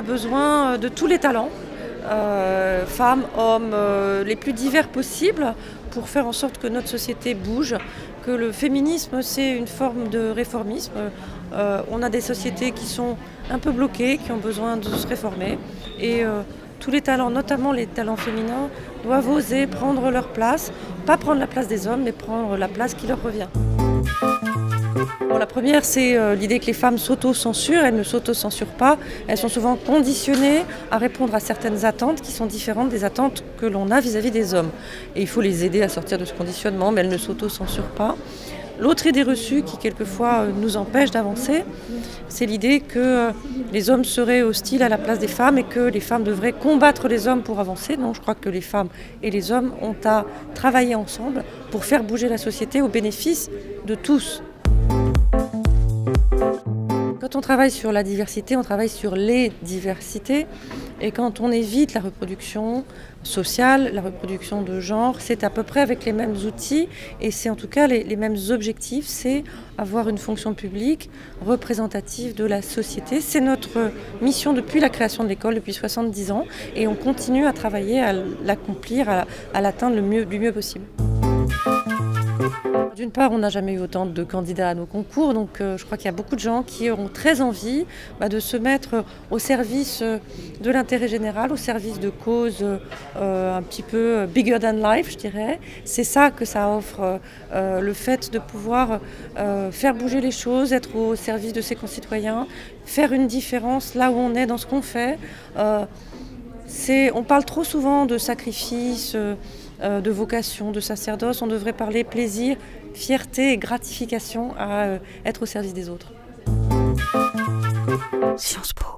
besoin de tous les talents, femmes, hommes, les plus divers possibles, pour faire en sorte que notre société bouge, que le féminisme c'est une forme de réformisme. On a des sociétés qui sont un peu bloquées, qui ont besoin de se réformer et tous les talents, notamment les talents féminins, doivent oser prendre leur place, pas prendre la place des hommes, mais prendre la place qui leur revient. Bon, la première, c'est l'idée que les femmes s'auto-censurent. Elles ne s'auto-censurent pas. Elles sont souvent conditionnées à répondre à certaines attentes qui sont différentes des attentes que l'on a vis-à-vis des hommes. Et il faut les aider à sortir de ce conditionnement, mais elles ne s'auto-censurent pas. L'autre idée reçue qui quelquefois nous empêche d'avancer, c'est l'idée que les hommes seraient hostiles à la place des femmes et que les femmes devraient combattre les hommes pour avancer. Non, je crois que les femmes et les hommes ont à travailler ensemble pour faire bouger la société au bénéfice de tous. Quand on travaille sur la diversité, on travaille sur les diversités. Et quand on évite la reproduction sociale, la reproduction de genre, c'est à peu près avec les mêmes outils et c'est en tout cas les mêmes objectifs, c'est avoir une fonction publique représentative de la société. C'est notre mission depuis la création de l'école, depuis 70 ans, et on continue à travailler à l'accomplir, à l'atteindre du mieux possible. D'une part, on n'a jamais eu autant de candidats à nos concours, donc je crois qu'il y a beaucoup de gens qui ont très envie de se mettre au service de l'intérêt général, au service de causes un petit peu bigger than life, je dirais. C'est ça que ça offre, le fait de pouvoir faire bouger les choses, être au service de ses concitoyens, faire une différence là où on est dans ce qu'on fait. On parle trop souvent de sacrifice, de vocation, de sacerdoce. On devrait parler plaisir, fierté et gratification à être au service des autres. Sciences Po.